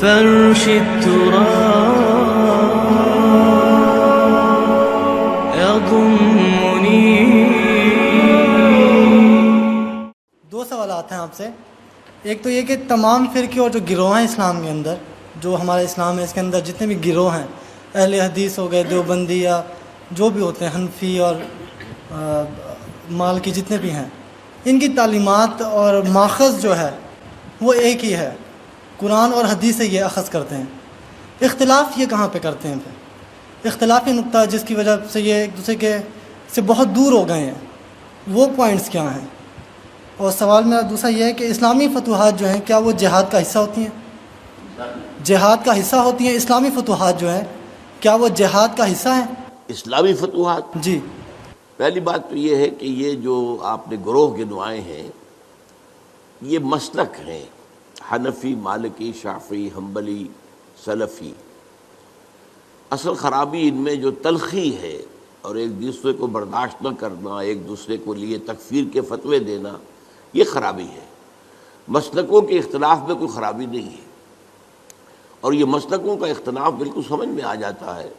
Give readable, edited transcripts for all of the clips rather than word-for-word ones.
فرش التراب يضمني. دو سوالات ہیں آپ سے. ایک تو یہ کہ تمام فرقے اور جو گروہ ہیں اسلام کے اندر، جو ہمارا اسلام ہے اس کے اندر جتنے بھی گروہ ہیں، اہل حدیث ہو گئے، دیوبندی یا جو بھی ہوتے ہیں، حنفی اور مالکی جتنے بھی ہیں، ان کی تعلیمات اور ماخذ جو ہے وہ ایک ہی ہے، قرآن اور حدیث سے یہ اخذ کرتے ہیں. اختلاف یہ کہاں پہ کرتے ہیں؟ پھر اختلافی نقطہ جس کی وجہ سے یہ ایک دوسرے کے سے بہت دور ہو گئے ہیں، وہ پوائنٹس کیا ہیں؟ اور سوال میرا دوسرا یہ ہے کہ اسلامی فتوحات جو ہیں کیا وہ جہاد کا حصہ ہوتی ہیں؟ جہاد کا حصہ ہوتی ہیں اسلامی فتوحات جو ہیں، کیا وہ جہاد کا حصہ ہیں؟ اسلامی فتوحات، جی. پہلی بات تو یہ ہے کہ یہ جو آپ نے گروہ گنوائے ہیں یہ مسلک ہیں، حنفی، مالکی، شافعی، حنبلی، سلفی. اصل خرابی ان میں جو تلخی ہے اور ایک دوسرے کو برداشت نہ کرنا، ایک دوسرے کو لیے تکفیر کے فتوے دینا، یہ خرابی ہے. مسلکوں کے اختلاف میں کوئی خرابی نہیں ہے، اور یہ مسلکوں کا اختلاف بالکل سمجھ میں آ جاتا ہے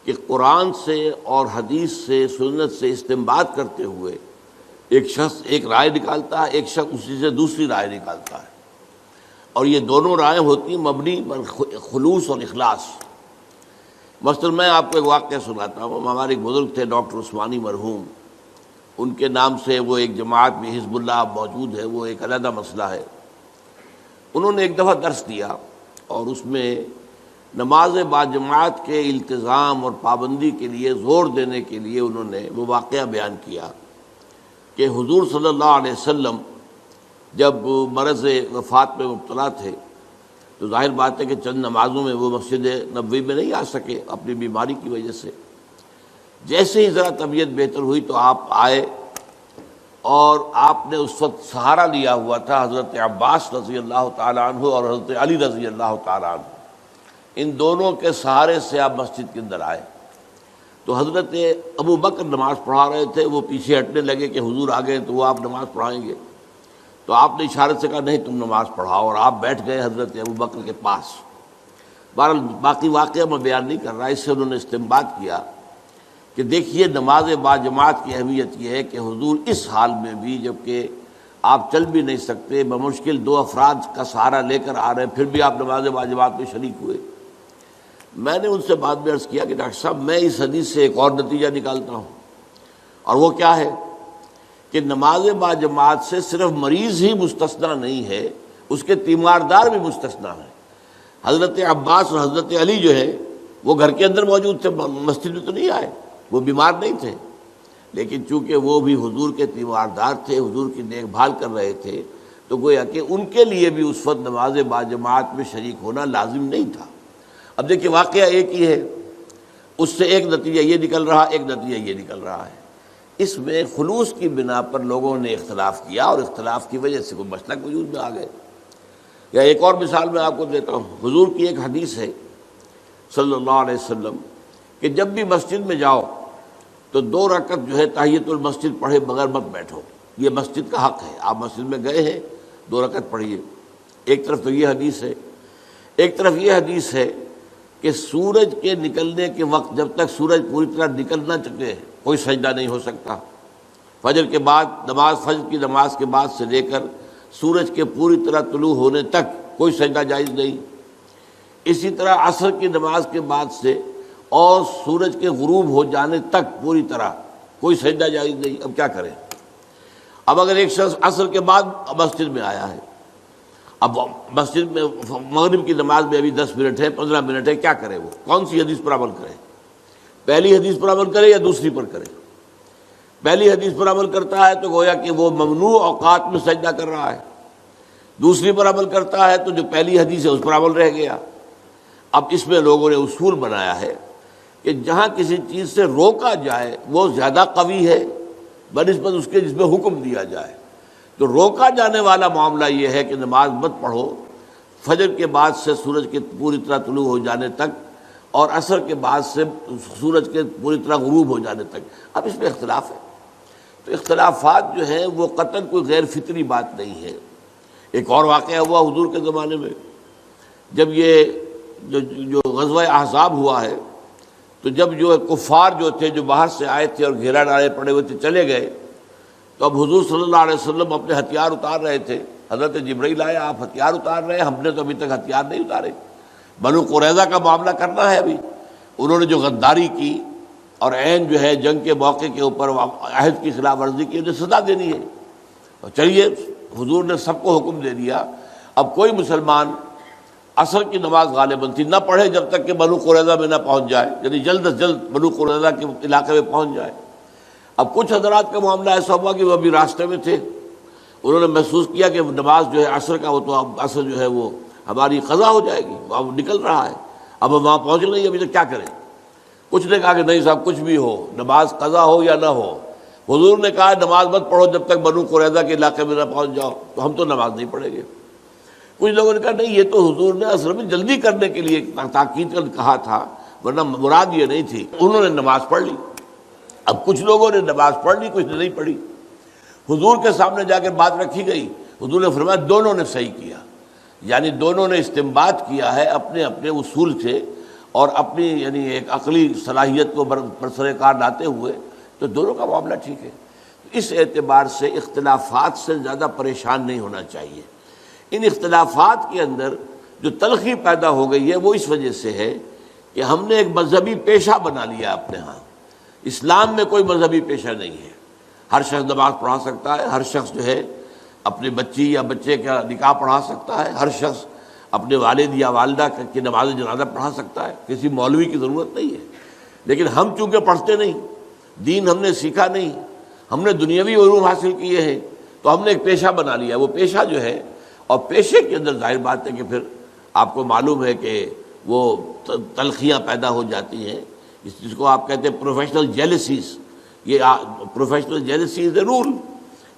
کہ قرآن سے اور حدیث سے، سنت سے استنباط کرتے ہوئے ایک شخص ایک رائے نکالتا ہے، ایک شخص اسی سے دوسری رائے نکالتا ہے، اور یہ دونوں رائے ہوتی ہیں مبنی پر خلوص اور اخلاص. مثلا میں آپ کو ایک واقعہ سناتا ہوں. ہمارے ایک بزرگ تھے ڈاکٹر عثمانی مرحوم، ان کے نام سے وہ ایک جماعت میں حزب اللہ موجود ہے، وہ ایک علیحدہ مسئلہ ہے. انہوں نے ایک دفعہ درس دیا اور اس میں نماز باجماعت کے التزام اور پابندی کے لیے زور دینے کے لیے انہوں نے وہ واقعہ بیان کیا کہ حضور صلی اللہ علیہ وسلم جب مرض وفات میں مبتلا تھے تو ظاہر بات ہے کہ چند نمازوں میں وہ مسجد نبوی میں نہیں آ سکے اپنی بیماری کی وجہ سے. جیسے ہی ذرا طبیعت بہتر ہوئی تو آپ آئے، اور آپ نے اس وقت سہارا لیا ہوا تھا حضرت عباس رضی اللہ تعالیٰ عنہ اور حضرت علی رضی اللہ تعالیٰ عنہ. ان دونوں کے سہارے سے آپ مسجد کے اندر آئے تو حضرت ابو بکر نماز پڑھا رہے تھے، وہ پیچھے ہٹنے لگے کہ حضور آ گئے تو وہ آپ نماز پڑھائیں گے. تو آپ نے اشارت سے کہا نہیں تم نماز پڑھاؤ، اور آپ بیٹھ گئے حضرت ابو بکر کے پاس. بہرحال باقی واقعہ میں بیان نہیں کر رہا، اس سے انہوں نے استنباط کیا کہ دیکھیے نماز باجماعت کی اہمیت یہ ہے کہ حضور اس حال میں بھی، جبکہ آپ چل بھی نہیں سکتے، بمشکل دو افراد کا سہارا لے کر آ رہے ہیں، پھر بھی آپ نماز باجماعت میں شریک ہوئے. میں نے ان سے بعد میں عرض کیا کہ ڈاکٹر صاحب میں اس حدیث سے ایک اور نتیجہ نکالتا ہوں، اور وہ کیا ہے کہ نماز باجماعت سے صرف مریض ہی مستثنا نہیں ہے، اس کے تیماردار بھی مستثنا ہیں. حضرت عباس اور حضرت علی جو ہے وہ گھر کے اندر موجود تھے، مسجد میں تو نہیں آئے، وہ بیمار نہیں تھے، لیکن چونکہ وہ بھی حضور کے تیماردار تھے، حضور کی دیکھ بھال کر رہے تھے، تو گویا کہ ان کے لیے بھی اس وقت نماز باجماعت میں شریک ہونا لازم نہیں تھا. اب دیکھیے واقعہ ایک ہی ہے، اس سے ایک نتیجہ یہ نکل رہا، ایک نتیجہ یہ نکل رہا ہے. اس میں خلوص کی بنا پر لوگوں نے اختلاف کیا، اور اختلاف کی وجہ سے کوئی مسلک وجود میں آ گئے. یا ایک اور مثال میں آپ کو دیتا ہوں. حضور کی ایک حدیث ہے صلی اللہ علیہ وسلم کہ جب بھی مسجد میں جاؤ تو 2 رکعت جو ہے تحیۃ المسجد پڑھے بغیر مت بیٹھو، یہ مسجد کا حق ہے. آپ مسجد میں گئے ہیں 2 رکعت پڑھیے. ایک طرف تو یہ حدیث ہے، ایک طرف یہ حدیث ہے کہ سورج کے نکلنے کے وقت جب تک سورج پوری طرح نکل نہ چکے کوئی سجدہ نہیں ہو سکتا. فجر کے بعد فجر کی نماز کے بعد سے لے کر سورج کے پوری طرح طلوع ہونے تک کوئی سجدہ جائز نہیں. اسی طرح عصر کی نماز کے بعد سے اور سورج کے غروب ہو جانے تک پوری طرح کوئی سجدہ جائز نہیں. اب کیا کریں؟ اب اگر ایک شخص عصر کے بعد مسجد میں آیا ہے، اب مسجد میں مغرب کی نماز میں ابھی 10 منٹ ہے، 15 منٹ ہے، کیا کرے؟ وہ کون سی حدیث پر عمل کرے؟ پہلی حدیث پر عمل کرے یا دوسری پر کرے؟ پہلی حدیث پر عمل کرتا ہے تو گویا کہ وہ ممنوع اوقات میں سجدہ کر رہا ہے، دوسری پر عمل کرتا ہے تو جو پہلی حدیث ہے اس پر عمل رہ گیا. اب اس میں لوگوں نے اصول بنایا ہے کہ جہاں کسی چیز سے روکا جائے وہ زیادہ قوی ہے بنسبت اس کے جس میں حکم دیا جائے. تو روکا جانے والا معاملہ یہ ہے کہ نماز مت پڑھو فجر کے بعد سے سورج کے پوری طرح طلوع ہو جانے تک، اور عصر کے بعد سے سورج کے پوری طرح غروب ہو جانے تک. اب اس میں اختلاف ہے، تو اختلافات جو ہیں وہ قطعاً کوئی غیر فطری بات نہیں ہے. ایک اور واقعہ ہوا حضور کے زمانے میں جب یہ جو غزوہ احزاب ہوا ہے تو جب جو کفار جو تھے جو باہر سے آئے تھے اور گھیرا ڈالے پڑے ہوئے تھے چلے گئے، تو اب حضور صلی اللہ علیہ وسلم اپنے ہتھیار اتار رہے تھے. حضرت جبرائیل آئے، آپ ہتھیار اتار رہے ہیں، ہم نے تو ابھی تک ہتھیار نہیں اتارے، بنو قریظہ کا معاملہ کرنا ہے ابھی. انہوں نے جو غداری کی اور عین جو ہے جنگ کے موقع کے اوپر عہد کی خلاف ورزی کی، انہیں سزا دینی ہے. چلیے حضور نے سب کو حکم دے دیا، اب کوئی مسلمان عصر کی نماز غالباً تھی نہ پڑھے جب تک کہ بنو قریظہ میں نہ پہنچ جائے، یعنی جلد از جلد بنو قریظہ کے علاقے میں پہنچ جائے. اب کچھ حضرات کا معاملہ ایسا ہوا کہ وہ ابھی راستے میں تھے، انہوں نے محسوس کیا کہ نماز جو ہے عصر کا، وہ تو اب عصر جو ہے وہ ہماری قضا ہو جائے گی، اب نکل رہا ہے، اب ہم وہاں پہنچ نہیں ابھی تک کیا کریں. کچھ نے کہا کہ نہیں صاحب کچھ بھی ہو، نماز قضا ہو یا نہ ہو. حضور نے کہا نماز مت پڑھو جب تک بنو قریظہ کے علاقے میں نہ پہنچ جاؤ، تو ہم تو نماز نہیں پڑھیں گے. کچھ لوگوں نے کہا نہیں یہ تو حضور نے اصل میں جلدی کرنے کے لیے تاکید کر کہا تھا، ورنہ مراد یہ نہیں تھی. انہوں نے نماز پڑھ لی. اب کچھ لوگوں نے نماز پڑھ لی، کچھ نے نہیں پڑھی. حضور کے سامنے جا کے بات رکھی گئی، حضور نے فرمایا دونوں نے صحیح کیا، یعنی دونوں نے استنباط کیا ہے اپنے اپنے اصول سے اور اپنی یعنی ایک عقلی صلاحیت کو برسر کار لاتے ہوئے، تو دونوں کا معاملہ ٹھیک ہے. اس اعتبار سے اختلافات سے زیادہ پریشان نہیں ہونا چاہیے. ان اختلافات کے اندر جو تلخی پیدا ہو گئی ہے وہ اس وجہ سے ہے کہ ہم نے ایک مذہبی پیشہ بنا لیا اپنے ہاں. اسلام میں کوئی مذہبی پیشہ نہیں ہے. ہر شخص نماز پڑھا سکتا ہے، ہر شخص جو ہے اپنی بچی یا بچے کا نکاح پڑھا سکتا ہے، ہر شخص اپنے والد یا والدہ کی نماز جنازہ پڑھا سکتا ہے، کسی مولوی کی ضرورت نہیں ہے. لیکن ہم چونکہ پڑھتے نہیں، دین ہم نے سیکھا نہیں، ہم نے دنیاوی علوم حاصل کیے ہیں، تو ہم نے ایک پیشہ بنا لیا. وہ پیشہ جو ہے، اور پیشے کے اندر ظاہر بات ہے کہ پھر آپ کو معلوم ہے کہ وہ تلخیاں پیدا ہو جاتی ہیں، جس کو آپ کہتے ہیں پروفیشنل جیلسیز. یہ پروفیشنل جیلسی از اے رول.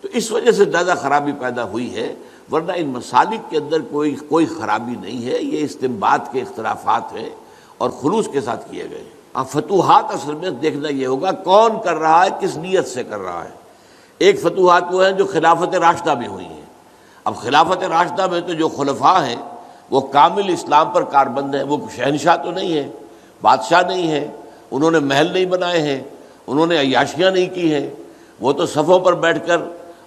تو اس وجہ سے زیادہ خرابی پیدا ہوئی ہے، ورنہ ان مسالک کے اندر کوئی خرابی نہیں ہے. یہ استنباط کے اختلافات ہیں اور خلوص کے ساتھ کیے گئے. اب فتوحات اصل میں دیکھنا یہ ہوگا کون کر رہا ہے، کس نیت سے کر رہا ہے. ایک فتوحات وہ ہیں جو خلافت راشدہ میں ہوئی ہیں. اب خلافت راشدہ میں تو جو خلفاء ہیں وہ کامل اسلام پر کاربند ہیں. وہ شہنشاہ تو نہیں ہیں، بادشاہ نہیں ہیں، انہوں نے محل نہیں بنائے ہیں، انہوں نے عیاشیاں نہیں کی ہیں. وہ تو صفوں پر بیٹھ کر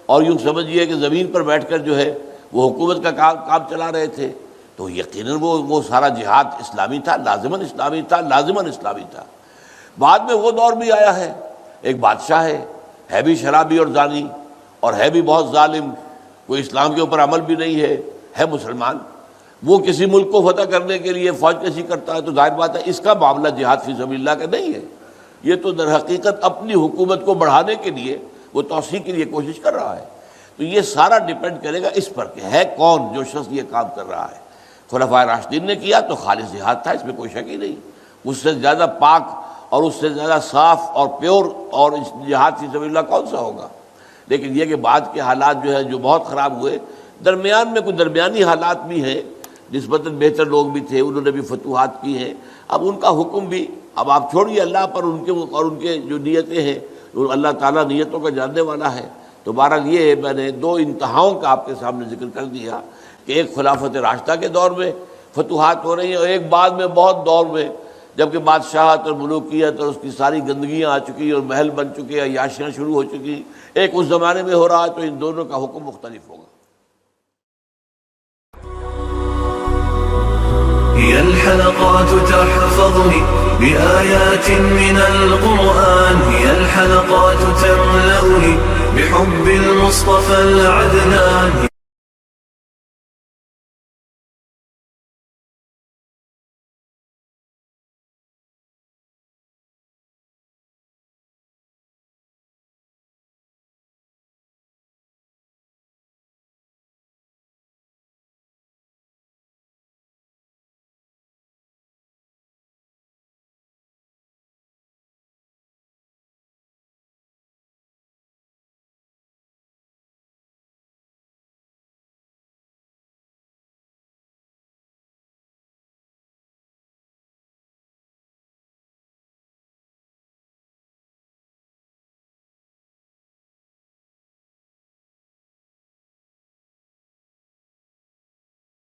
اور یوں سمجھیے کہ زمین پر بیٹھ کر جو ہے وہ حکومت کا کام چلا رہے تھے. تو یقیناً وہ سارا جہاد اسلامی تھا، لازماً اسلامی تھا، لازماً اسلامی تھا. بعد میں وہ دور بھی آیا ہے، ایک بادشاہ ہے بھی شرابی اور زانی اور ہے بھی بہت ظالم، کوئی اسلام کے اوپر عمل بھی نہیں ہے مسلمان. وہ کسی ملک کو فتح کرنے کے لیے فوج کشی کرتا ہے، تو ظاہر بات ہے اس کا معاملہ جہاد فی سبیل اللہ کا نہیں ہے. یہ تو در حقیقت اپنی حکومت کو بڑھانے کے لیے وہ توسیع کے لیے کوشش کر رہا ہے. تو یہ سارا ڈیپینڈ کرے گا اس پر کہ ہے کون جو شخص یہ کام کر رہا ہے. خلفائے راشدین نے کیا تو خالص جہاد تھا، اس میں کوئی شک ہی نہیں. اس سے زیادہ پاک اور اس سے زیادہ صاف اور پیور اور جہاد فی سبیل اللہ کون سا ہوگا. لیکن یہ کہ بعد کے حالات جو ہے جو بہت خراب ہوئے، درمیان میں کچھ درمیانی حالات بھی ہیں، نسبتاً بہتر لوگ بھی تھے، انہوں نے بھی فتوحات کی ہیں. اب ان کا حکم بھی اب آپ چھوڑیے اللہ پر، ان کے جو نیتیں ہیں، اللہ تعالیٰ نیتوں کا جاننے والا ہے. تو بہرحال یہ ہے میں نے دو انتہاؤں کا آپ کے سامنے ذکر کر دیا کہ ایک خلافت راشدہ کے دور میں فتوحات ہو رہی ہیں اور ایک بعد میں بہت دور میں جبکہ بادشاہت اور ملوکیت اور اس کی ساری گندگیاں آ چکی اور محل بن چکے، عیاشیاں شروع ہو چکی. ایک اس زمانے میں ہو رہا ہے، تو ان دونوں کا حکم مختلف ہوگا. هي الحلقات تحفظني بآيات من القرآن، هي الحلقات تملأني بحب المصطفى العدنان.